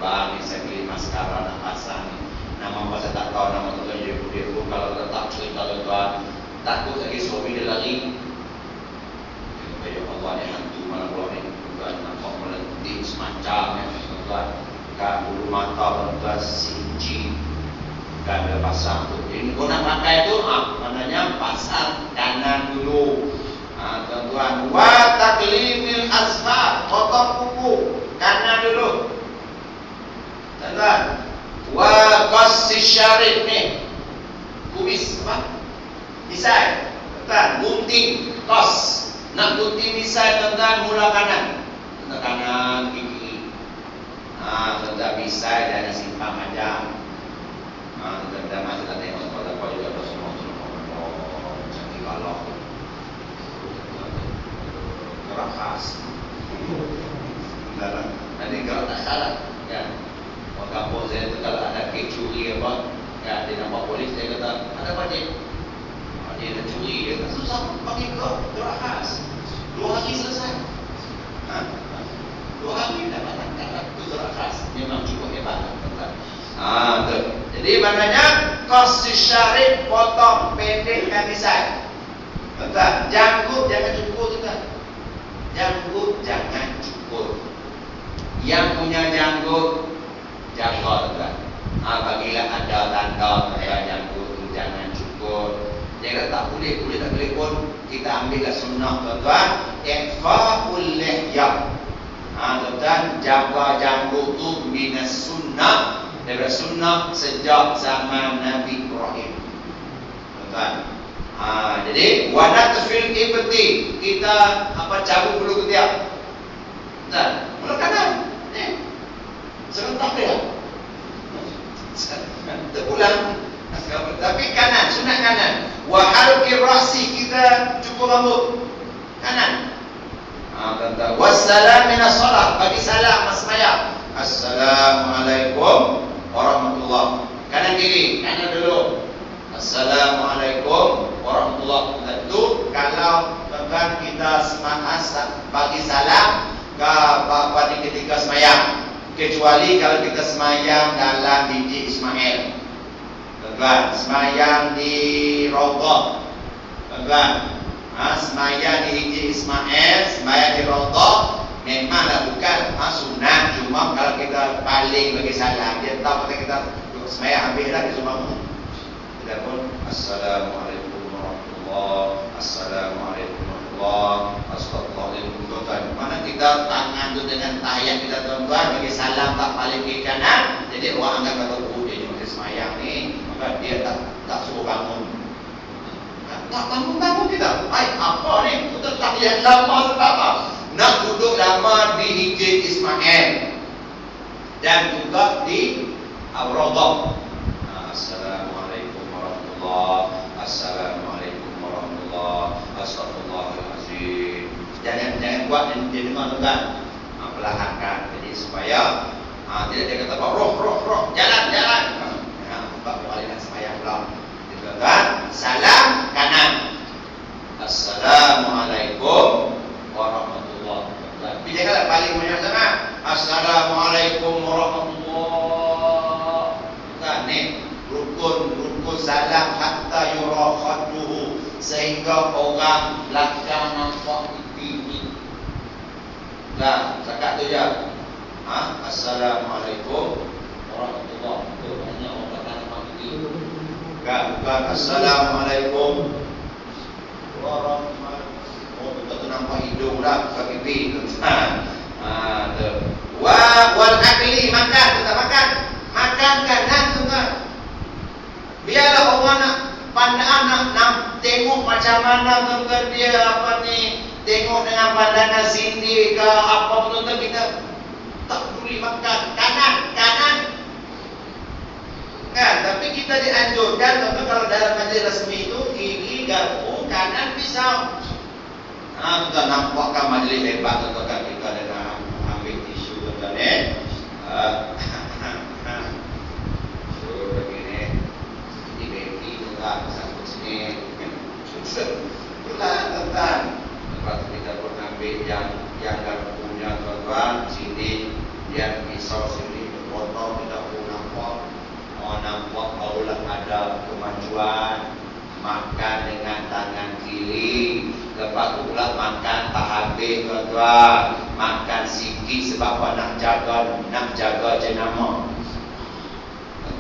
tuan-tuan ni saya beli maskara nak pasang ni. Nama apa saya tak tahu, nama tuan-tuan dia pun kalau tetap cerita tuan-tuan takut lagi suami dia lari. Ya Allah ni hantu malam bulan ni tuan-tuan, nampak melenting semacam ya tuan-tuan. Kan bulu mata tuan-tuan sinci. Kan dia pasang tu. Jadi kau nak pakai tu, maknanya pasang kanan dulu. Tuan-tuan, wa taklimil asfar, potong kuku kanan dulu. Tuan-tuan, wa qassi syarif ni. Kumis apa? Misai. Tuan-tuan, gunting kos. Nak gunting misai tuan-tuan, mula kanan. Tuan-tuan kanan, kiri. Tuan-tuan misai dan simpang aja. Tuan-tuan masih tak tengok apa juga ada semua. Cantik balok. Orang khas. Nanti kalau tak salah, kan? Orang kampung saya tu kalau ada kes curi apa, kan? Dia nampak polis, dia kata, ada apa dia? Dia dah curi, dia kata susah bagi kau, orang khas. 2 hari selesai. 2 hari dapat tangkap, itu orang khas. Memang cukup hebat, tuan-tuan. Jadi maknanya qassi syarif, potong pendekkan misai. Tuan-tuan, janggut jangan cukur tuan-tuan. Janggut jangan cukur. Yang punya janggut jaga tuan. Apabila ada tanda janggut tu jangan cukur. Dia kata tak boleh tak boleh pun kita ambillah sunnah tuan-tuan. Ikhfa'ul lihyah. Tuan-tuan, jaga janggut tu minas sunnah. Daripada sunnah sejak zaman Nabi Ibrahim. Tuan-tuan. Jadi wadat fil ibti, kita cabut bulu ketiak. Dan mula kanan. Serentak dia. Terpulang. Tapi kanan, sunat kanan. Wa halqi ra'si, kita cukur rambut. Kanan. Wassalam minas shalah, bagi salam sembahyang. Assalamualaikum warahmatullahi. Kanan kiri, kanan dulu. Assalamualaikum warahmatullahi wabarakatuh. Kalau tuan-tuan kita bagi salam ketika semayang, kecuali kalau kita semayang dalam biji Ismail. Tuan-tuan, semayang di Raudhah. Tuan-tuan, semayang di biji Ismail, semayang di Raudhah, memanglah bukan sunat. Cuma kalau kita paling bagi salam, dia tahu kita semayang habislah dia cuma pun assalamualaikum warahmatullahi, assalamualaikum warahmatullahi, astagfirullahaladzim. Tuan-tuan, mana kita tangan tu dengan tahiyat kita tuan-tuan bagi salam tak paling kiri kanan. Jadi orang anggap kata dia ni masih semayang ni, maka dia tak suruh bangun. Tak bangun kita. Apa ni? Kita tahiyat lama sebab nak duduk lama di Hijr Ismail dan juga di Raudhah. Assalamualaikum warahmatullahi, assalamualaikum warahmatullahi, astagfirullahaladzim. Jangan buat dia dengar tuan. Perlahankan. Jadi supaya tidak dia kata roh, jalan. Buka balik sembahyang pula. Tuan, salam kanan. Assalamualaikum warahmatullahi wabarakatuh. Bila kalau paling banyak sangat, assalamualaikum warahmatullahi. Tuan ni rukun salam hatta yurafatuhu, sehingga orang belakang nampak pipi. Nah, cakap tu je. Assalamualaikum warahmatullahi wabarakatuh. Hanya orang belakang nampak pipi. Bukan assalamualaikum warahmatullahi. Betul nampak hidung dah, bukan pipi tu. Wal akli, makan, kita makan kanan tuan. Biarlah orang nak pandang nak tengok macam mana tuan-tuan dia tengok dengan pandangan sindir ke apa betul-betul kita tak peduli makan kanan. Kan, tapi kita dianjurkan tuan-tuan kalau dalam majlis resmi itu kiri garpu, kanan pisau. Tuan nampakkan majlis hebat tuan-tuan, kita dengan ambil tisu tuan-tuan sambut sini tuan-tuan. Lepas kita pun ambil yang garpunya tuan-tuan, sini yang pisau sini contoh kita pun nampak Allah ada kemajuan, makan dengan tangan kiri, lepas pula makan tak habis tuan-tuan, makan sikit sebab nak jaga jenama.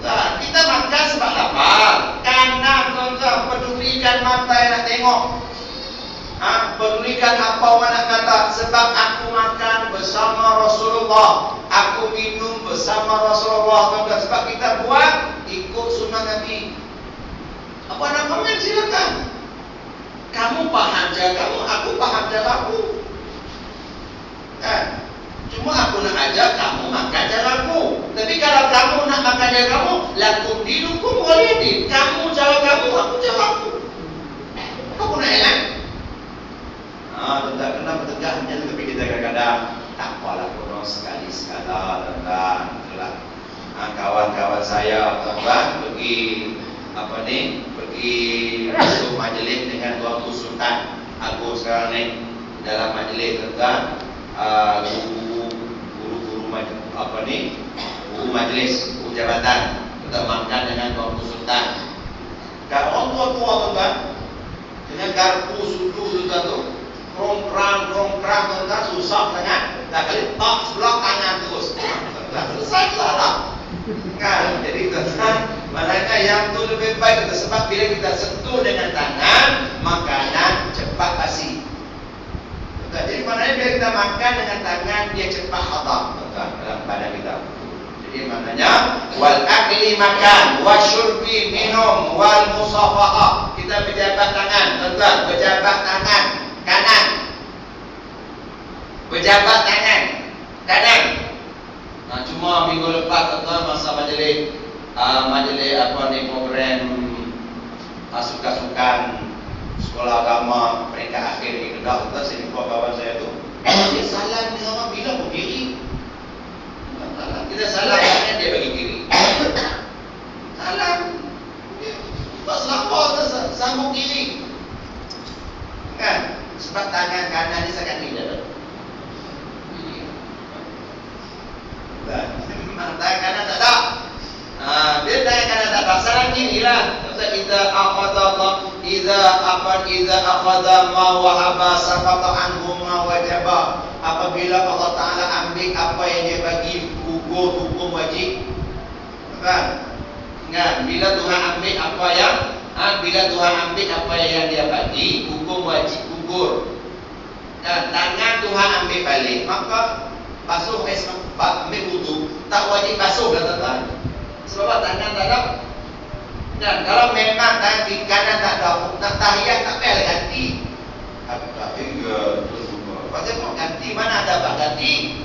Tuan, kita makan sebab lapar, kanan tuan-tuan, pedulikan mata yang nak tengok. Pedulikan apa orang nak kata, sebab aku makan bersama Rasulullah, aku minum bersama Rasulullah tuan-tuan, sebab kita buat ikut sunnah Nabi. Apa nak komen silakan. Kamu faham jagamu, aku faham jagaku. Kan? Cuma aku nak ajar kamu makan jagaku. Tapi kalau kamu nak makan jagamu, lakum dinukum waliyadin. Kamu jaga kamu, aku jaga aku. Apa nak elak? Tuan-tuan, kena bertegaknya, tapi kita kadang-kadang tak apalah kono sekali-sekala tuan-tuan. Itulah. Kawan-kawan saya tuan-tuan pergi masuk majlis dengan Tuanku Sultan Agung sekarang ni. Dalam majlis tuan-tuan, guru majlis, guru jabatan, kita makan dengan Tuanku Sultan. Dan orang tua-tua tuan-tuan, dengan garpu sudu tuan-tuan tu, krong-krang tuan-tuan, susah sangat. Dah kali tak sebelah kanan terus. Selesai lah. Kan? Jadi tuan-tuan, maknanya yang tu lebih baik, sebab bila kita sentuh dengan tangan, makanan cepat basi. Jadi maknanya bila kita makan dengan tangan, dia cepat hadam tuan-tuan dalam badan kita. Jadi maknanya wal akli makan, wasyurbi minum, wal musafahah. Kita berjabat tangan tuan-tuan, berjabat tangan kanan. Berjabat tangan kanan. Cuma minggu lepas tuan-tuan masa majlis program sukan sekolah agama peringkat akhir di Kedah tuan-tuan, saya jumpa kawan saya tu. Dia salam dengan orang bila berdiri. Kita salam dengan dia bagi kiri. Salam. Pas lapar tu sambung kiri. Kan? Sebab tangan kanan ni sangat tidak. Tangan kanan tak ada. Dia tangan kanan tak ada. Salam kiri lah. Iza akhadha ma wahaba saqata anhu ma wajaba. Apabila Allah Ta'ala ambil apa yang dia bagi, gugur hukum wajib. Kan? Bila Tuhan ambil apa yang dia bagi, hukum wajib gugur. Tangan Tuhan ambil balik, maka basuh ambil wudu, tak wajib basuh dah tuan-tuan. Sebab tangan tak ada. Dan kalau memang tangan kiri kanan tak ada, nak tahiyat tak payah ganti. Pasal mau ganti, mana ada bak ganti?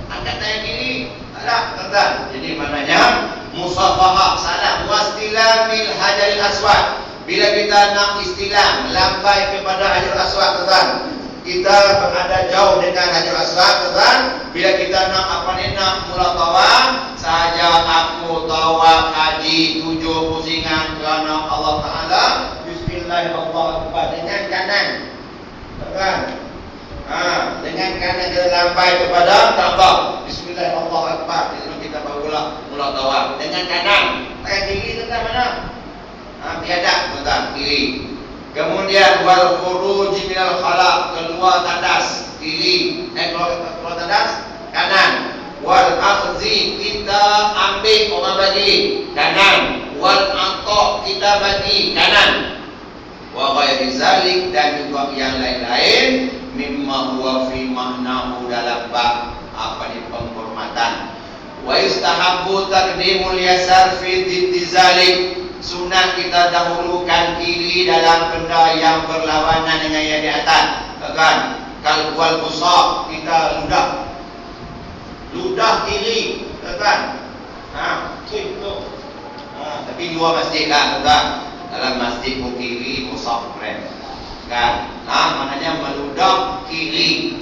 Angkat tangan kiri, tak ada tuan-tuan. Jadi maknanya musafahah, salam, wastilamil hajaril aswad. Bila kita nak istilam, lambai kepada hajarul aswad tuan-tuan, kita berada jauh dengan hajarul aswad tuan-tuan. Bila kita nak mula tawaf, saja aku tawaf haji 7 pusingan kerana Allah Ta'ala. Bismillahirrahmanirrahim dengan kanan tuan-tuan. Dengan kanan kita lambai kepada Kaabah. Bismillahirrahmanirrahim. Itu kita mula tawaf dengan kanan. Tangan kiri tuan-tuan mana? Tiada tuan-tuan, kiri. Kemudian wal khuruj minal khala, keluar tandas kiri. Keluar tandas kanan. Wal akhzi, kita ambil orang bagi kanan. Wal aqaq, kita bagi kanan. Wa ghairi zalik, dan juga yang lain-lain mimma huwa fi mahnahu, dalam bab penghormatan. Wa yustahabbu taqdimul yasar fi dhiddi zalik. Sunat kita dahulukan kiri dalam benda yang berlawanan dengan yang di atas. Kan? Kalau wal busaq, kita ludah kiri, kan? Itu. Tapi luar masjid lah, kan? Dalam masjid pun kiri, busaq friend. Kan? Maknanya meludah kiri.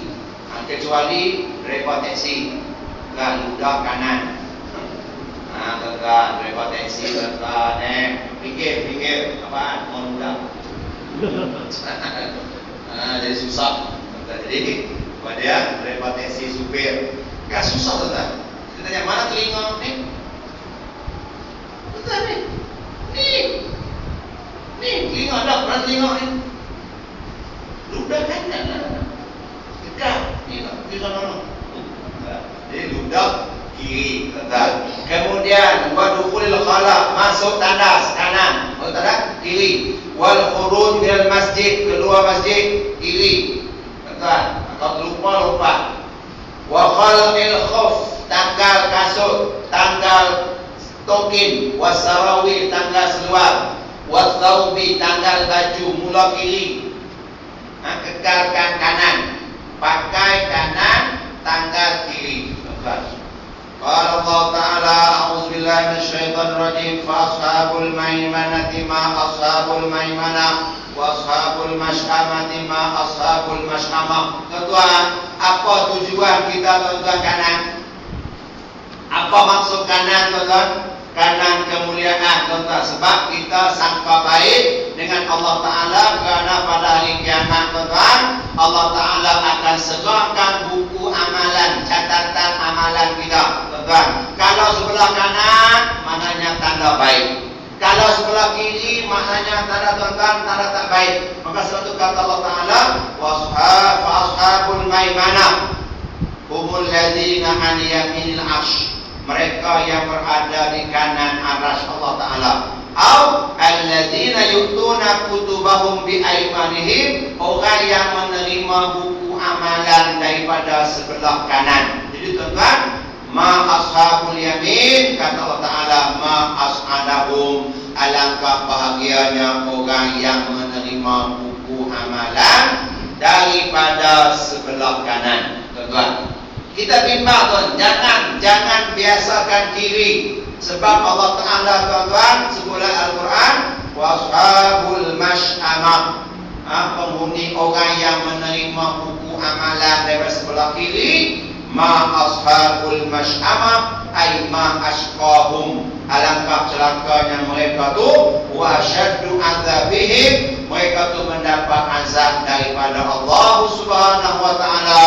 Kecuali repotensi, kan? Ludah kanan. Tuan-tuan, repotensi tuan-tuan, fikir apaan? Mau ludah. Jadi susah. Jadi pada repotensi supir, kan susah tuan-tuan. Kita tanya mana telinga ni? kiri, tuan-tuan. Kemudian wa dukhulil khala, masuk tandas kanan, tuan-tuan, kiri. Wal khuruj minal masjid, keluar masjid, kiri, tuan-tuan. Kalau lupa. Wa khalqil khuf, tanggal kasut, tanggal tokin, wasarawil, tanggal seluar, wathaubi, tanggal baju, mula kiri. Kekalkan kanan, pakai kanan, tanggal kiri. Qala Allah Ta'ala, a'udzubillahi minasyaitonir rajim, fa ashabul maimanati ma ashabul maimanah wa ashabul mash'amati ma ashabul mash'amah. Tuan-tuan, apa tujuan kita tuan-tuan kanan? Apa maksud kanan tuan-tuan? Kanan kemuliaan tuan-tuan, sebab kita sangka baik dengan Allah Ta'ala, kerana pada hari kiamat tuan-tuan, Allah Ta'ala akan serahkan buku amalan, catatan amalan kita tuan-tuan. Kalau sebelah kanan maknanya tanda baik, kalau sebelah kiri maknanya tanda tuan-tuan, tanda tak baik. Maka sebab itu kata Allah Ta'ala, wa ashabul maimanah humul ladzina an yaminil arsh, mereka yang berada di kanan arasy Allah Ta'ala. Au alladzina yu'tuna kutubahum bi aymanihim, orang yang menerima buku amalan daripada sebelah kanan. Jadi tuan-tuan, ma ashabul yamin, kata Allah Ta'ala, ma as'adahum, alangkah bahagianya orang yang menerima buku amalan daripada sebelah kanan. Tuan-tuan, kita bimbang tuan, jangan biasakan kiri. Sebab Allah Ta'ala tuan-tuan sebutlah Al-Quran, washabul mash'amah, penghuni orang yang menerima buku amalan dari sebelah kiri, ma ashabul mash'amah, ay ma ashqahum, alangkah celakanya mereka tu, wa syaddu azabihim, mereka tu mendapat azab daripada Allah Subhanahu wa Ta'ala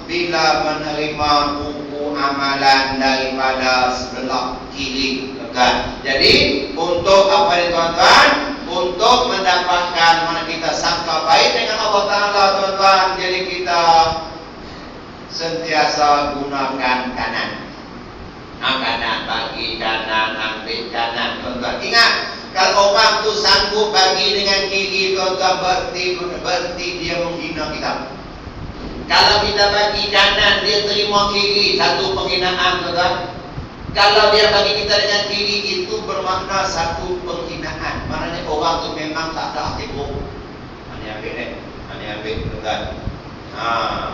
bila menerima buku amalan daripada sebelah kiri, tuan-tuan. Jadi untuk apa ni tuan-tuan? Untuk mendapatkan mana kita sangka baik dengan Allah Ta'ala tuan-tuan, jadi kita sentiasa gunakan kanan. Kanan, bagi kanan, ambil kanan, tuan-tuan. Ingat, kalau orang tu sanggup bagi dengan kiri tuan-tuan, berarti dia menghina kita. Kalau kita bagi kanan, dia terima kiri, satu penghinaan tuan-tuan. Kalau dia bagi kita dengan kiri, itu bermakna satu penghinaan. Maknanya orang tu memang tak ada hati buruk. Ini ambil tuan-tuan.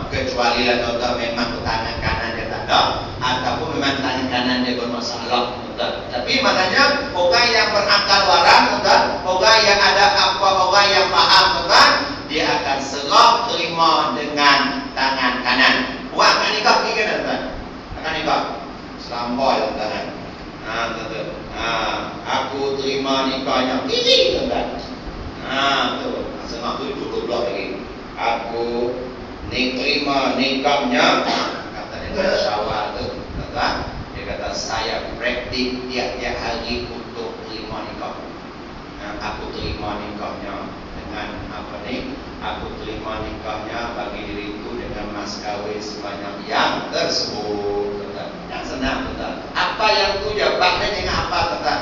Kecuali lah tuan-tuan memang ke tangan kanan dia tak ada, ataupun memang tangan kanan dia bermasalah tuan-tuan. Tapi maknanya orang yang berakal waras tuan-tuan, orang yang ada apa, orang yang faham tuan-tuan, dia akan serah terima dengan tangan kanan. Buat akan nikah kiri kanan tuan. Akan nikah selambai tuan-tuan. Tuan-tuan. Aku terima nikahnya kiri tuan-tuan. Tu serah tu duduk belah lagi. Aku terima nikahnya, kata dia Syawal tu tuan-tuan. Dia kata saya praktik tiap-tiap hari untuk terima nikah. Aku terima nikahnya dengan apa ni? Aku terima nikahnya bagi diriku dengan mas kawin sebanyak yang tersebut, tuan-tuan. Yang senang tuan-tuan. Apa yang tu jawabnya dengan apa tuan-tuan?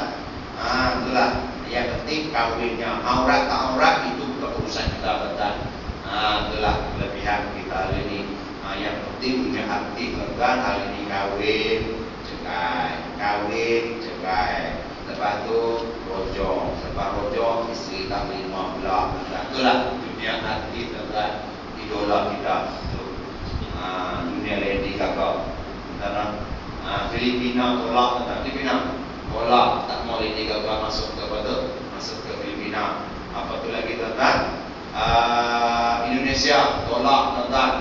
Itulah. Yang penting kawinnya, aurat tak aurat itu bukan urusan kita tuan-tuan. Itulah kelebihan kita hari ini. Yang penting punya arti tuan-tuan, hari ini kawin, cerai. Lepas tu rojo, sebab rojo isteri tak terima pula. Itulah dunia hati tuan-tuan, idola kita tu. Dunia lady kakak. Filipina tolak tuan-tuan. Filipina tolak, tak mau lady kakak masuk ke apa tu? Masuk ke Filipina. Apa tu lagi tuan-tuan? Indonesia tolak tuan-tuan.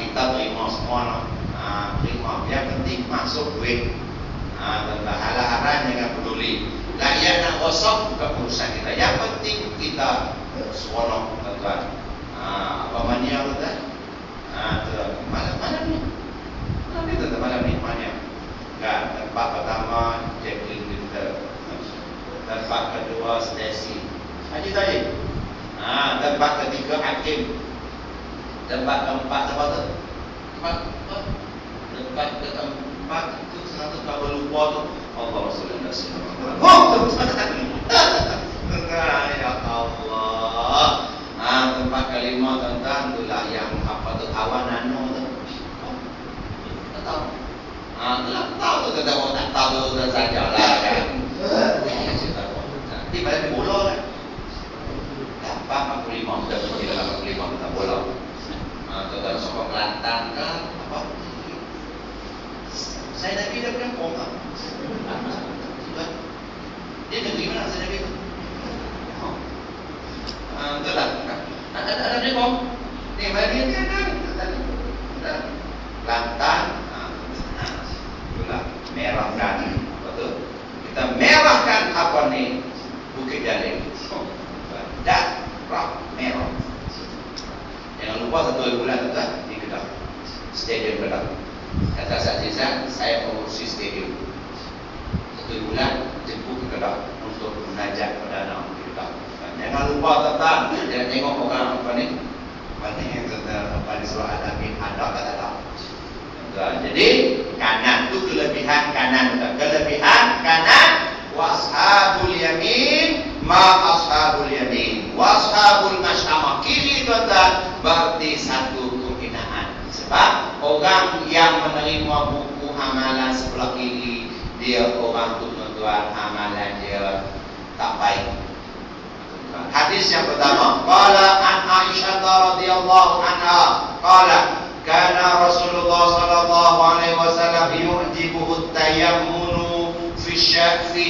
Kita terima semua. Terima. Yang penting masuk duit. Tentang hal-hal jangan peduli. Rakyat nak kosong bukan urusan kita. Yang penting kita seronok tuan-tuan. Apa mania tuan-tuan? Malam ni. Malam ni mania. Tempat pertama Jacqueline Winter. Tempat kedua Stacy. Haji tadi. Tempat ketiga Hakim. Tempat keempat apa tu? Tempat keempat tempat itu satu tak lupa tu Allah Subhanahu wa taala. Ya Allah. Tempat kelima tentang itulah yang apa tu awan nano tu. Tak tahu. Tahu tu kita tak tahu tu sajalah kan. Di balik bola kan. Apa 45 sudah berkira 45 kita bola. Tuan-tuan sokong Kelantan kan apa? Saya Nabi dah pernah koma. Dia negeri mana saya Nabi itu? Itulah. Ada dia kong. Ni mana dia ada. Kelantan. Itulah merahkan. Betul. Kita merahkan apa ni? Bukit Jalil. Dan merah. Jangan lupa 1 bulan tu di Kedah. Stadium Kedah. Kata Sajiza, saya mengurusi stadium. 1 bulan jemput ke Kedah untuk menajak perdana di Kedah. Jangan lupa tentang, jangan tengok orang apa ni. Mana yang tentang apa di surah Al-Amin ada kata tak. Jadi kanan tu kelebihan kanan. Kelebihan kanan washabul yamin ma ashabul yamin washabul masyamah kiri tuan-tuan berarti satu kehinaan. Sebab orang yang menerima buku amalan sebelah kiri dia orang tu tuan-tuan amalan dia tak baik. Hadis yang pertama qala an Aisyah radhiyallahu anha qala kana Rasulullah sallallahu alaihi wasallam yu'jibuhu tayammunu fi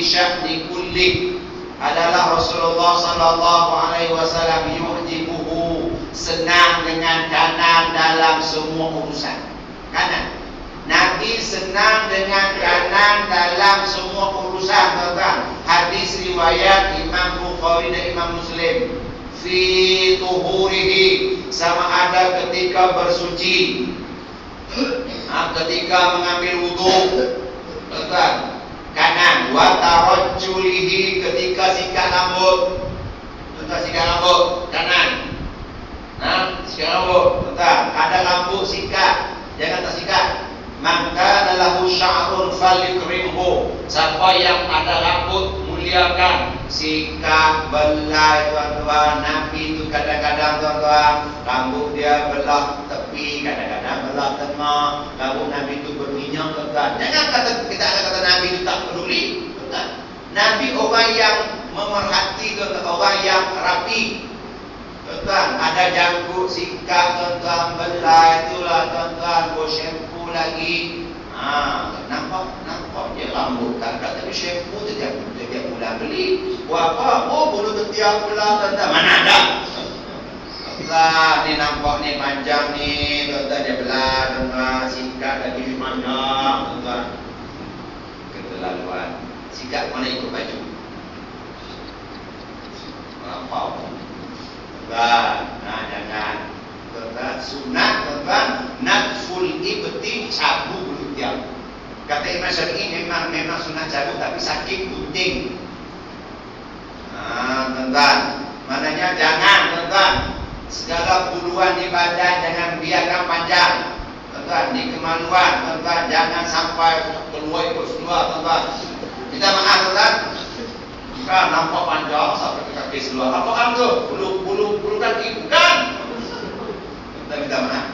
sya'ni kulli. Adalah Rasulullah sallallahu alaihi wasallam yu'jibuhu senang dengan kanan dalam semua urusan. Kanan. Nabi senang dengan kanan dalam semua urusan, tuan-tuan. Hadis riwayat Imam Bukhari dan Imam Muslim. Fi tuhurihi, sama ada ketika bersuci, ketika mengambil wudu, tuan-tuan, kanan. Wa tarajjulihi, ketika sikat rambut, tuan-tuan, sikat rambut kanan. Sikat rambut, tuan-tuan, ada rambut sikat, jangan tak sikat. Maka adalah sya'run falikrimhu, siapa yang ada rambut muliakan. Sikat, belai, tuan-tuan. Nabi itu kadang-kadang, tuan-tuan, rambut dia belah tepi, kadang-kadang belah tengah. Rambut Nabi itu berminyak, tuan-tuan. Jangan kata kita akan kata Nabi itu tak peduli, tuan-tuan. Nabi orang yang memerhati, tuan-tuan, orang yang rapi, tuan-tuan. Ada jangkut, sikat, tuan-tuan, belai, itulah, tuan-tuan, shampoo lagi. Nampak je rambut tak ada, tapi shampoo setiap bulan beli. Apa? Bulu ketiak pula, tuan-tuan. Mana ada? Tuan-tuan, ni nampak ni panjang ni, tuan-tuan, dia belah, tuan-tuan. Sikat lagi panjang, tuan-tuan. Keterlaluan. Sikat mana ikut baju? Apa? Tuan-tuan, jangan. Tuan-tuan, sunat, tuan-tuan, natful ibti, cabut bulu ketiak. Kata Imam Syafi'i memang sunat cabut, tapi sakit gunting. Tuan-tuan, maknanya jangan, tuan-tuan, segala buluan di badan jangan biarkan panjang, tuan-tuan. Di kemaluan, tuan-tuan, jangan sampai keluar ikut seluar, tuan-tuan. Minta maaf, tuan-tuan. Kan nampak panjang sampai ke kaki seluar. Apa kan tu? Bulu kaki bukan. Tuan-tuan, minta maaf,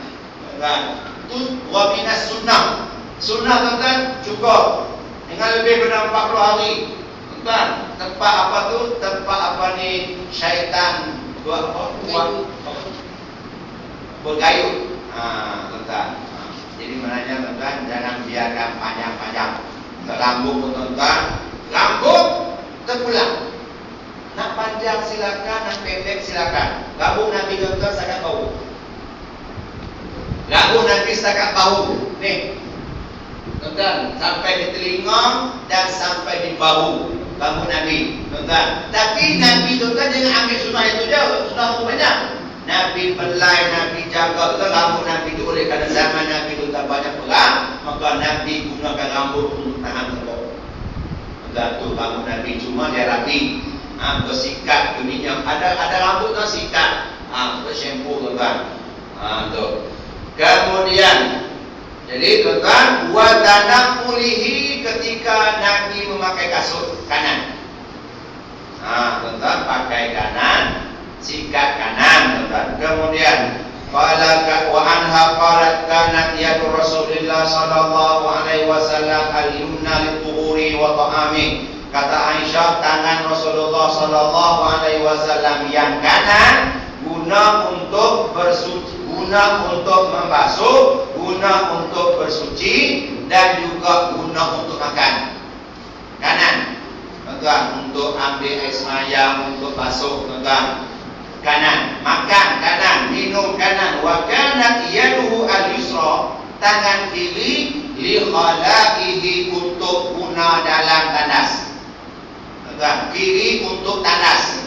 tuan-tuan. Itu wa minas sunnah. Sunnah, tuan-tuan, cukup dengan lebih daripada 40 hari. Tuan, tempat apa tu? Tempat apa ni? Syaitan buat apa? Bergayut. Tuan-tuan. Jadi maknanya, tuan-tuan, jangan biarkan panjang-panjang. Rambut, tuan-tuan, rambut terpulang. Nak panjang silakan, nak pendek silakan. Rambut Nabi, tuan-tuan, sangat bau. Rambut Nabi setakat bau. Nih, tuan-tuan, sampai di telinga dan sampai di bahu rambut Nabi, tuan-tuan. Tapi Nabi, tuan-tuan, jangan ambil sunnah itu je, sunnah itu banyak. Nabi belai, Nabi jaga, tuan, rambut Nabi itu. Oleh kerana zaman Nabi itu tak banyak perang, maka Nabi gunakan rambut untuk tahan tembok. Tuan-tuan, tu rambut Nabi, cuma dia rapi, bersikat, berminyak. Ada rambut tu sikat, bershampoo, tuan-tuan. Tu. Kemudian, jadi, tuan-tuan, wa tanaqu ketika Nabi memakai kasut kanan. Tuan-tuan, pakai kanan, sikat kanan, tuan-tuan. Kemudian qala wa anha qalat kanat yadu Rasulillah sallallahu alaihi wasallam al-yumna lit-tuhuri wa ta'ami. Kata Aisyah, tangan Rasulullah sallallahu alaihi wasallam yang kanan guna untuk bersuci, guna untuk membasuh, guna untuk bersuci, dan juga guna untuk makan. Kanan, tuan-tuan, untuk ambil air semayang, untuk basuh, tuan-tuan. Kanan, makan kanan, minum kanan. Wa kanat yaduhu al-yusra, tangan kiri li khalaihi, untuk guna dalam tandas. Tuan, kiri untuk tandas.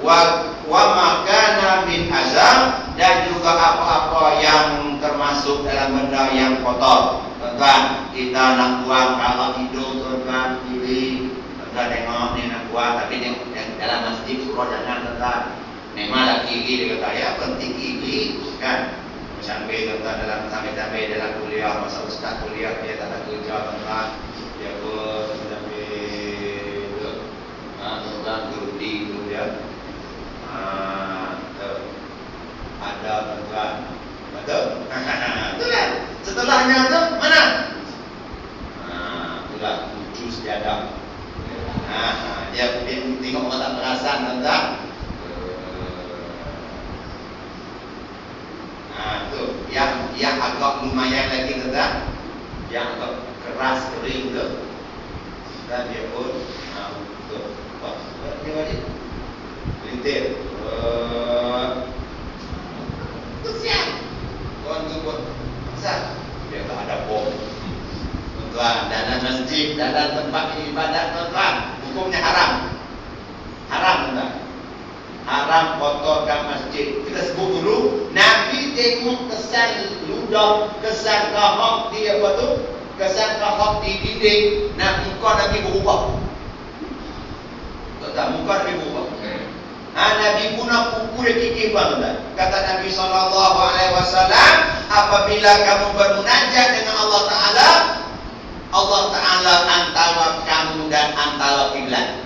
Wa makana min azam, dan juga apa-apa yang termasuk dalam benda yang kotor. Tuan, kita nak buang kalau hidup, tuan, kiri. Tuan tengok ni nak buang, tapi tengok dalam masjid suruh jangan, tuan. Memanglah kiri, dia kata ya penting kiri kan. Sampai tuan dalam sampai dalam kuliah, masa ustaz kuliah dia tak ada kerja, tuan. Dia pun sampai tuan gerudi dulu ya. Ada tuan. Betul? Betul kan? Setelahnya tu mana? Itulah lucu sejadah. Dia tengok orang tak perasan, tuan. Tu yang agak lumayan lagi, tuan. Yang agak keras kering tu. Dan dia pun tu. Dia balik. Lintir. Siap. Tuan tu pun asal dia tak ada bom. Tuan, dalam masjid, dalam tempat ibadat, tuan, hukumnya haram. Haram, tuan. Haram kotorkan masjid. Kita sebut dulu, Nabi tengok kesan ludah, kesan kahok di apa tu? Kesan kahok di dinding. Muka Nabi berubah. Tak, muka Nabi berubah. Nabi guna kuku dia kikir, tuan. Kata Nabi SAW, apabila kamu bermunajat dengan Allah Ta'ala, Allah Ta'ala antara kamu dan antara kiblat.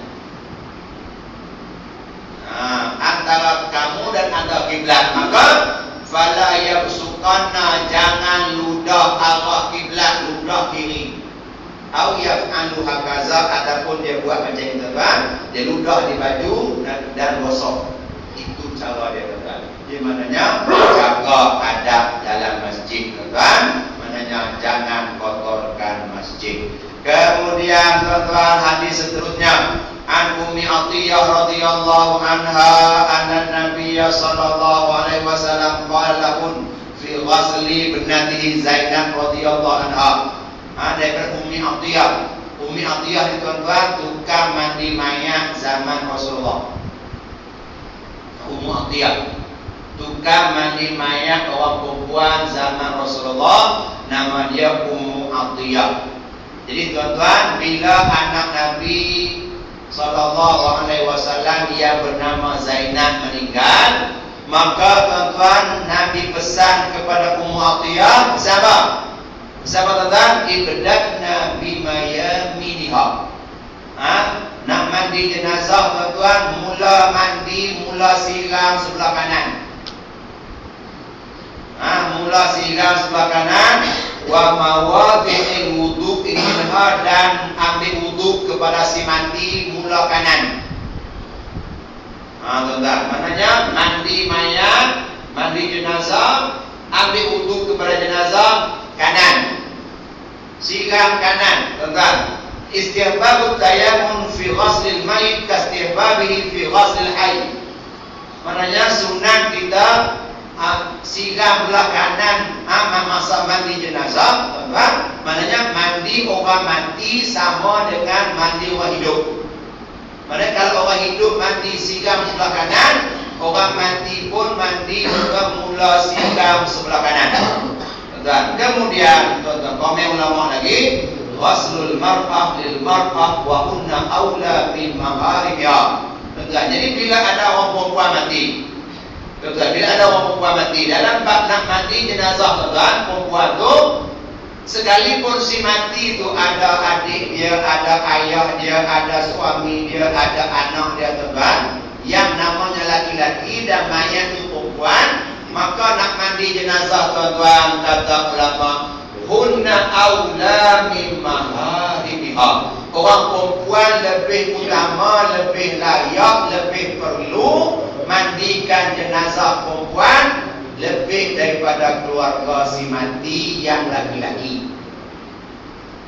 Antara kamu dan antara kiblat. Maka fala yabsuqanna, jangan ludah arah kiblat, ludah kiri. Au yaf'alu hakaza, ataupun dia buat macam ini, tuan. Dia ludah di baju dan gosok. Itu cara dia, tuan. Di mananya jaga adab dalam masjid, tuan. Mananya jangan kotorkan masjid. Kemudian, tuan-tuan, hadis seterusnya. An Ummi Atiyah radhiyallahu anha anna Nabiyya sallallahu alaihi wasallam qala lahun fi ghasli ibnatihi Zainab radhiyallahu anha. Daripada Ummi Atiyah. Ummi Atiyah ni, tuan-tuan, tukang mandi mayat zaman Rasulullah. Ummi Atiyah, tukang mandi mayat orang perempuan zaman Rasulullah. Nama dia Ummu Atiyah. Jadi, tuan-tuan, bila anak Nabi sallallahu alaihi wasallam yang bernama Zainab meninggal, maka, tuan-tuan, Nabi pesan kepada Ummu Atiyah, siapa? Siapa, tuan-tuan? Ibdatna bimayaminiha. Nak mandi jenazah, tuan-tuan, mula mandi, mula siram sebelah kanan. Mula siram sebelah kanan. Wa mawadhi'il wudu'i minha, dan ambil wuduk kepada si mandi mula kanan. Tuan-tuan, maknanya mandi mayat, mandi jenazah, ambil wuduk kepada jenazah kanan, siram kanan, tuan-tuan. Istihbabut tayammun fi ghaslil mayit kastihbabihi fi ghaslil hayy. Maknanya sunat kita siram belah kanan masa mandi jenazah, tuan-tuan. Maknanya mandi orang mati sama dengan mandi orang hidup. Maknanya kalau orang hidup mandi siram sebelah kanan, orang mati pun mandi juga mula siram sebelah kanan. Dan kemudian, tuan-tuan, komen ulama lagi, ghaslul mar'ah lil mar'ah wa hunna aula bil maharimiha. Tuan-tuan, jadi bila ada orang perempuan mati, tuan-tuan, bila ada orang perempuan mati dalam bab nak mandi jenazah, tuan-tuan, perempuan tu Sekalipun si mati itu ada adik dia, ada ayah dia, ada suami dia, ada anak dia, tuan-tuan, yang namanya laki-laki dan mayat itu perempuan, maka nak mandi jenazah, tuan-tuan, kata ulama, hunna aula min maharimiha. Orang perempuan lebih utama, lebih layak, lebih perlu mandikan jenazah perempuan lebih daripada keluarga si mati yang laki-laki.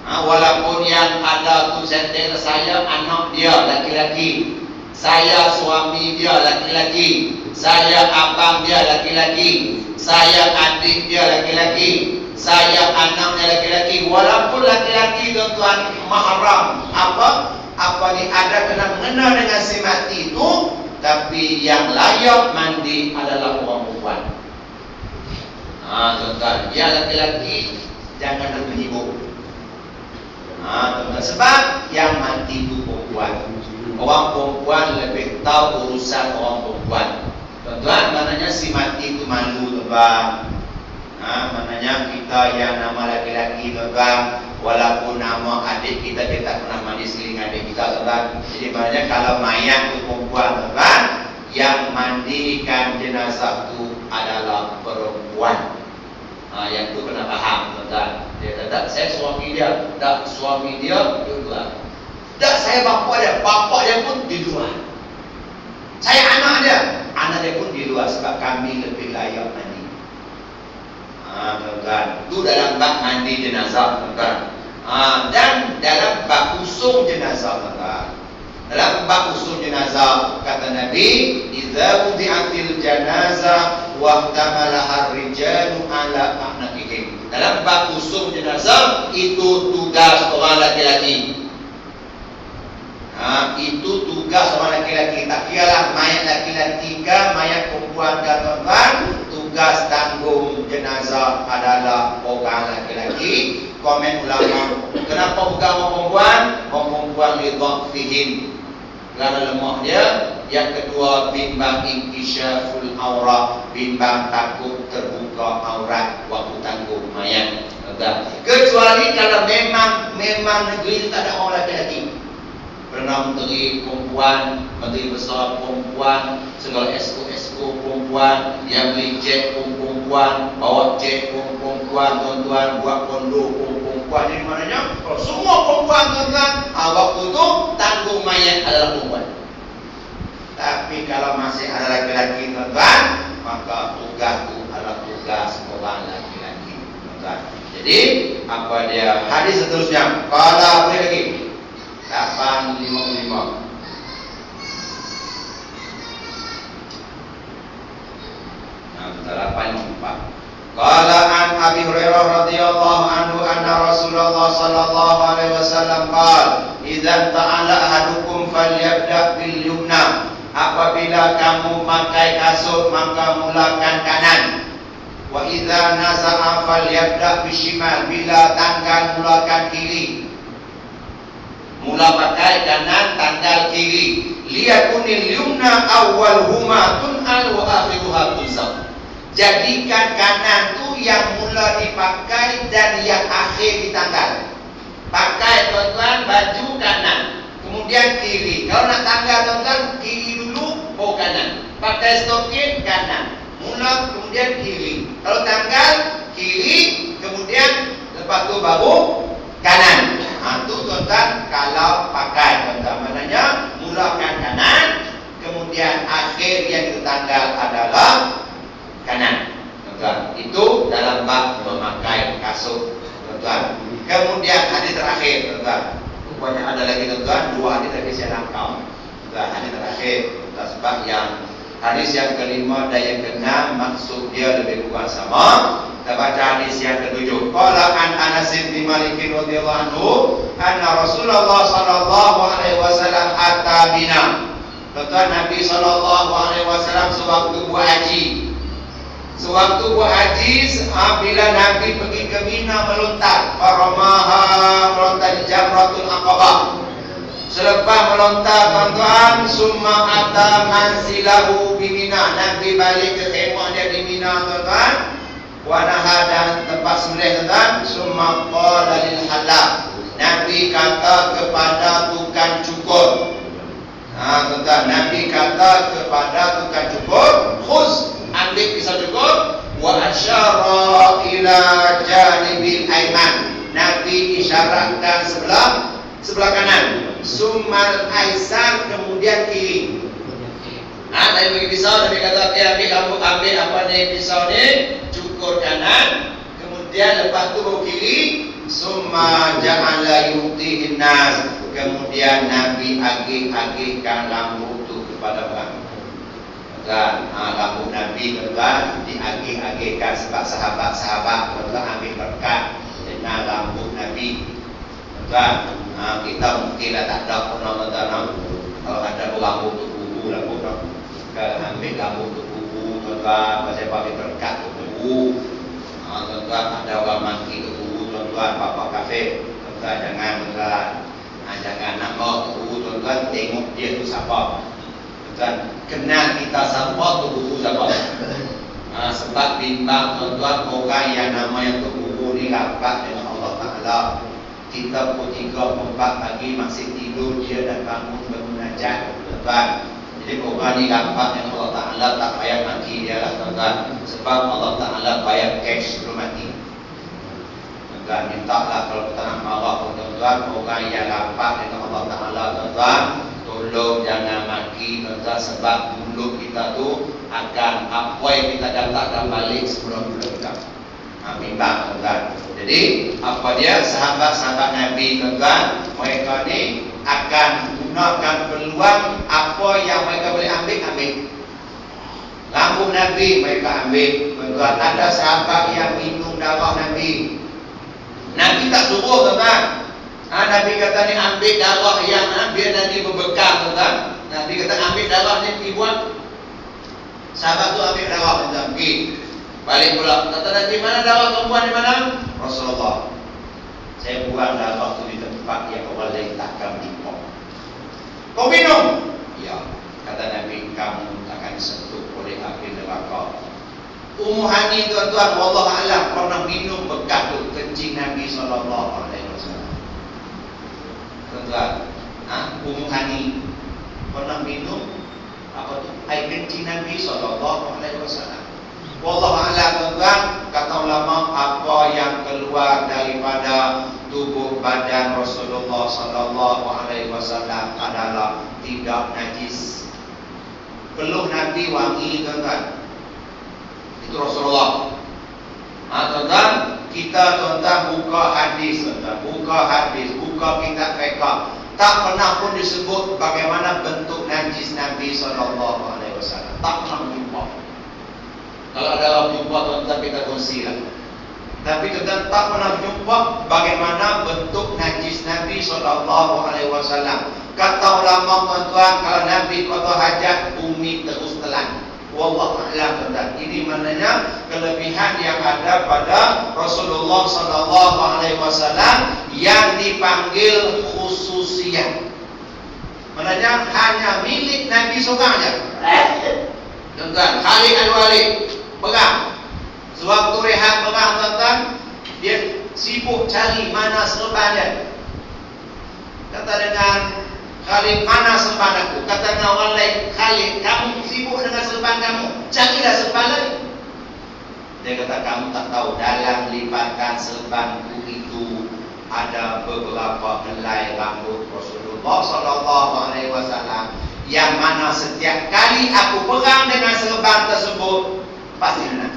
Walaupun yang ada tu sentence saya anak dia laki-laki, saya suami dia laki-laki, saya abang dia laki-laki, saya adik dia laki-laki, saya anaknya laki-laki. Walaupun laki-laki tuan-tuan mahram apa ni ada kena mengena dengan si mati itu, tapi yang layak mandi adalah orang perempuan. Tuan-tuan, dia laki-laki jangan nak menyibuk. Tuan-tuan, sebab yang mati itu perempuan. Orang perempuan lebih tahu urusan orang perempuan. Tuan-tuan, maknanya si mati itu malu, tuan-tuan. Maknanya kita yang nama laki-laki, tuan-tuan, walaupun nama adik kita, kita tak pernah mandi seling adik kita, tuan-tuan. Jadi maknanya kalau mayat itu perempuan, tuan-tuan, yang mandikan jenazah itu adalah perempuan. Yang itu kena faham, tuan-tuan. Dia kata, saya suami dia. Tak, suami dia di luar. Tak, saya bapa dia pun di luar. Saya anak dia pun di luar. Sebab kami lebih layak mandi. Tuan-tuan, itu dalam bab mandi jenazah, tuan-tuan. Dan dalam bab usung jenazah, tuan-tuan. Dalam bab usung jenazah, kata Nabi, idza wudi'atil janazah wa ihtamalaha ar-rijalu ala a'naqihim. Dalam bab usung jenazah, itu tugas orang laki-laki. Itu tugas orang laki-laki. Tak kiralah mayat laki-laki ke mayat perempuan ke, tuan-tuan, tugas tanggung jenazah adalah orang laki-laki. Komen ulama, kenapa bukan orang perempuan? Orang perempuan li dhafihim, kerana lemah dia. Yang kedua, bimbang inkisyaful aurat, bimbang takut terbuka aurat waktu tanggung mayat. Kecuali kalau memang negeri itu tak ada orang laki-laki. Pernah menteri perempuan, menteri besar perempuan, segala SO perempuan, yang beli jet perempuan, bawa jet perempuan, tuan-tuan, buat kondo perempuan. Jadi maknanya kalau semua perempuan, tuan-tuan, waktu itu tanggung mayat adalah perempuan. Tapi kalau masih ada laki-laki, tuan-tuan, maka tugas itu adalah tugas orang laki-laki, tuan-tuan. Jadi apa dia hadis seterusnya? Kalau boleh lagi 855. Qala an Abi Hurairah radhiyallahu anhu anna Rasulullah sallallahu alaihi wasallam qala idza ta'ala ahadukum falyabda bil yumna. Apabila kamu pakai kasut maka mulakan kanan. Wa idza naza'a falyabda bishimal. Bila tanggal mulakan kiri. Mula pakai kanan, tanggal kiri. Liyakunil yumna awwaluhuma tun'al wa akhiruha tunzam. Jadikan kanan tu yang mula dipakai dan yang akhir ditanggal. Pakai, tuan-tuan, baju kanan, kemudian kiri. Kalau nak tanggal, tuan-tuan, kiri dulu, baru kanan. Pakai stokin kanan, mula kemudian kiri. Kalau tanggal kiri, kemudian lepas tu baru kanan. Itu, tuan-tuan, kalau pakai, tuan-tuan, maknanya mulakan kanan, kemudian akhir yang ditanggal adalah kanan, tuan-tuan. Itu dalam bab memakai kasut, tuan-tuan. Kemudian hadis terakhir, tuan-tuan. Rupanya ada lagi, tuan-tuan, 2 hadis lagi saya langkau. Tuan, hadis terakhir, tuan, sebab yang hadis yang kelima dan yang keenam maksud dia lebih kurang sama. Kita baca hadis yang ke-7. Qala an Anas bin Malik radhiyallahu anhu anna Rasulullah sallallahu alaihi wasallam ata bina. Tuan-tuan, Nabi sallallahu alaihi wasallam sewaktu buat haji. Sewaktu buat haji, bila Nabi pergi ke Mina melontar, melontar di Jamratul Aqabah. Selepas melontar, tuan-tuan, summa ata mansilahu di Mina. Nabi balik ke kemah dia di Mina, tuan-tuan. Wanaha dan tempat sembelih tuan. Summa qala lil halal. Nabi kata kepada tukang cukur. Tuan, Nabi kata kepada tukang cukur, khuz, ambil pisau cukur, wa asyara ila janibil aiman. Nabi isyaratkan sebelah kanan. Summal aisar, kemudian kiri. Nabi bagi pisau, Nabi kata, ambil apa ni pisau ni, cukur kanan, kemudian lepas tu baru kiri. Summa ja'ala yu'tihin nas, kemudian Nabi agih-agihkan rambut tu kepada orang. Kan, rambut Nabi kan diagih-agihkan sebab sahabat-sahabat ambil berkat dengan rambut Nabi. Kan, kita mungkinlah tak ada pernah kalau ada rambut tu kuku rambut tu. Kan, ambil rambut tu kuku tuan-tuan, pasal bagi berkat tu kuku. Tuan-tuan, ada orang maki tu kuku tuan-tuan, bapa kafe. Tuan-tuan jangan nama tu tuan-tuan, tengok dia tu siapa. Tuan, kenal kita siapa tu buku siapa. Sebab bimbang tuan-tuan, orang yang namanya tu buku ni rapat dengan Allah Ta'ala. Kita pukul 3, 4 pagi masih tidur, dia dah bangun bermunajat tuan-tuan. Jadi orang ni rapat dengan Allah Ta'ala, tak payah maki dia lah tuan-tuan. Sebab Allah Ta'ala bayar cash sebelum mati. Tuan-tuan, minta lah kalau kita nak marah tuan-tuan, orang yang rapat dengan Allah Ta'ala tuan-tuan, tolong jangan maki tuan-tuan, sebab mulut kita tu akan apa yang kita datangkan balik sebelum mulut kita. Bimbang tuan-tuan. Jadi apa dia, sahabat-sahabat Nabi tuan-tuan, mereka ni akan gunakan peluang apa yang mereka boleh ambil. Rambut Nabi mereka ambil tuan-tuan. Ada sahabat yang minum darah Nabi. Nabi tak suruh tuan-tuan. Nabi kata ni ambil darah yang biar nanti berbekal tuan-tuan. Nabi kata ambil darah ni pergi buang. Sahabat tu ambil darah tuan-tuan, pergi. Balik pula. Kata Nabi, mana darah perempuan di mana? Rasulullah, saya buang darah tu di tempat yang orang lain takkan minum. Kau minum? Ya. Kata Nabi, kamu akan disentuh oleh api neraka. Ummu Hani tuan-tuan, wallahu a'lam, pernah minum bekas tu kencing Nabi sallallahu alaihi wasallam. Tuan-tuan, Ummu Hani pernah minum apa tu? Air kencing Nabi sallallahu alaihi wasallam. Wallahu a'lam tuan-tuan, kata ulama, apa yang keluar daripada tubuh badan Rasulullah sallallahu alaihi wasallam adalah tidak najis. Peluh Nabi wangi tuan-tuan. Itu Rasulullah. Tuan-tuan, kita tuan-tuan buka hadis tuan-tuan, buka kitab fiqh. Tak pernah pun disebut bagaimana bentuk najis Nabi sallallahu alaihi wasallam. Tak pernah jumpa. Kalau ada orang jumpa tuan-tuan, kita kongsilah. Tapi tuan-tuan tak pernah jumpa bagaimana bentuk najis Nabi sallallahu alaihi wasallam. Kata ulama tuan-tuan, kalau Nabi kata hajat, bumi terus telan. Wallahu a'lam tuan-tuan. Ini maknanya kelebihan yang ada pada Rasulullah sallallahu alaihi wasallam yang dipanggil khususiyah. Maknanya hanya milik Nabi seorang saja. Tuan-tuan, Khalid Al-Walid pegang. Sewaktu rehat pegang tuan-tuan, dia sibuk cari mana serban dia. Kata dengan Khalid, mana serban aku? Kata dengan orang lain, Khalid, kamu sibuk dengan serban kamu, carilah serban lain. Dia kata, kamu tak tahu, dalam lipatan serbanku itu ada beberapa helai rambut Rasulullah sallallahu alaihi wasallam, yang mana setiap kali aku pegang dengan serban tersebut pasti kena.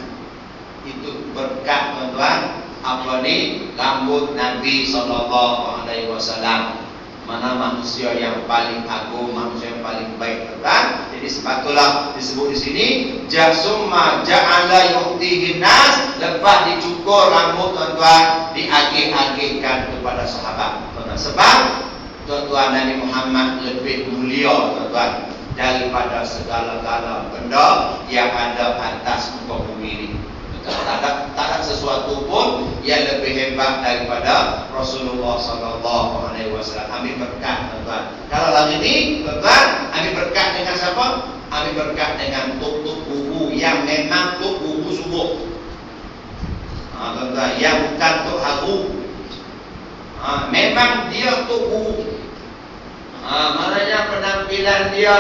Itu berkat tuan-tuan, apa ni, rambut Nabi sallallahu alaihi wasallam. Mana manusia yang paling agung, manusia yang paling baik tuan-tuan. Jadi sepatutlah disebut di sini jasumma ja'ala yu'tihin nas, lepas dicukur rambut tuan-tuan, diagih-agihkan kepada sahabat tuan-tuan. Sebab tuan-tuan, Nabi Muhammad lebih mulia tuan-tuan daripada segala-gala benda yang ada atas muka bumi ini. Tak ada sesuatu pun yang lebih hebat daripada Rasulullah sallallahu alaihi wasallam. Ambil berkat tuan-tuan. Kalau hari ini tuan-tuan, ambil berkat dengan siapa? Ambil berkat dengan tok-tok buku yang memang tok buku subuh. Tuan-tuan, yang bukan untuk haru. Memang dia untuk guru. Maknanya penampilan dia,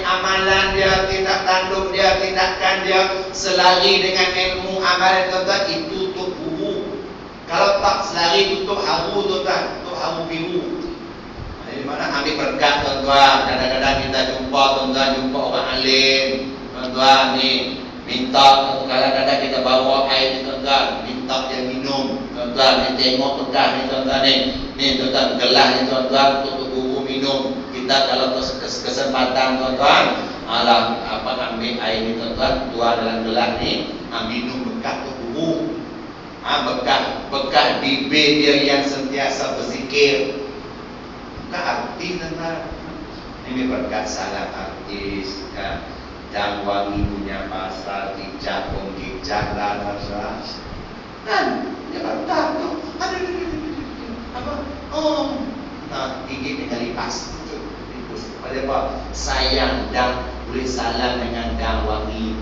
amalan dia, tindak tanduk dia, tindakan dia selari dengan ilmu amalan tuan-tuan, itu untuk guru. Kalau tak selari untuk haru tuan-tuan, untuk haru biru. Di mana ambil berkat tuan-tuan. Kadang-kadang kita jumpa orang alim, tuan-tuan ni minta, kadang-kadang kita bawa air ni tuan-tuan, minta dia minum, tuan-tuan. Ni tengok berkat ni tuan-tuan ni tuan-tuan, gelas ni tuan-tuan untuk guru minum. Kita kalau kesempatan tuan-tuan, ambil air ni tuan-tuan, tuang dalam gelas ni, minum berkat untuk guru. Bekas bibir dia yang sentiasa berzikir. Bukan arti tuan-tuan. Ini berkat salah artis kan. Dan wangi punya pasal hijab pun hijab lah tuan-tuan. Kan? Dia berkat tu. Gigi dengan lipas. Pada apa? Sayang dan boleh salam dengan dang wangi.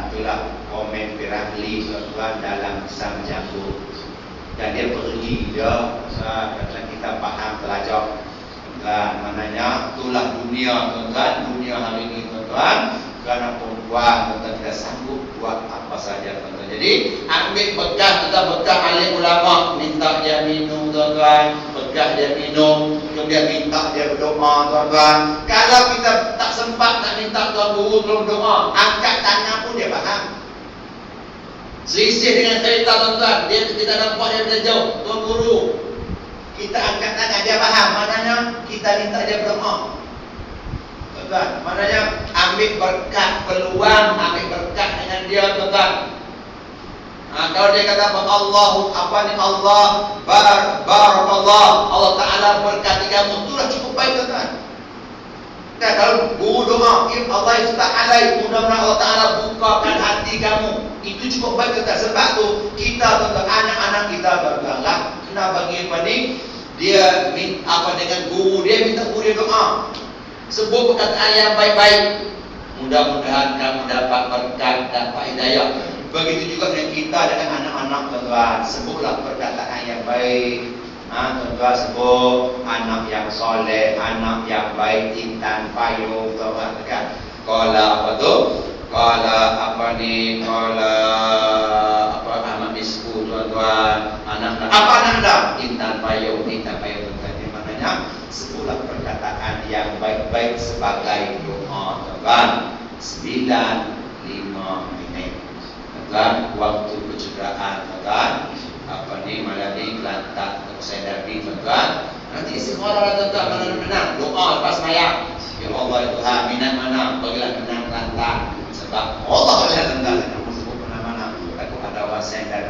Itulah komen Pirahli tuan-tuan dalam Pisang Jambu. Dan dia pergi dia, kata kita faham pelajar. Maknanya itulah dunia tuan-tuan, dunia hari ini tuan-tuan. Kerana perempuan tuan-tuan tidak sanggup buat apa saja tuan-tuan. Jadi ambil bekas alim ulama, minta dia minum tuan-tuan, bekas dia minum, kemudian minta dia berdoa tuan-tuan. Kalau kita tak sempat nak minta tuan guru belum doa, angkat tangan pun dia faham. Selisih dengan cerita tuan-tuan, kita nampak dia dari jauh, tuan guru. Kita angkat tangan dia faham, maknanya kita minta dia berdoa. Tuan-tuan, maknanya ambil berkat peluang, ambil berkat dengan dia tuan-tuan. Kalau dia kata Allah barakallah, Allah Ta'ala berkati kamu, itulah cukup baik tuan-tuan. Dan kalau guru doa, Allah Ta'ala, mudah-mudahan Allah Ta'ala bukakan hati kamu, itu cukup baik tuan-tuan. Sebab tu kita tuan-tuan, anak-anak kita tuan-tuan lah, kena bagi apa ni, dia dengan guru dia, minta guru dia doa, sebut perkataan yang baik-baik, mudah-mudahan kamu dapat berkat, dapat hidayah. Begitu juga dengan kita, dengan anak-anak tuan-tuan, sebutlah perkataan yang baik. Tuan-tuan sebut anak yang soleh, anak yang baik, intan payung tuan-tuan kan. Qala Ahmad Misku tuan-tuan, anak anda intan payung tuan-tuan. Maknanya sebutlah perkataan yang baik-baik sebagai doa tuan-tuan. 9:05 tuan, waktu kecederaan tuan, malam ni Kelantan saya Nabi tuan, nanti sekolah tuan, menang doa lepas mayang. Ya Allah ya Tuhan, minat mana bagilah menang Kelantan, sebab Allah adalah tentang yang sebut mana-mana. Aku ada wasen dan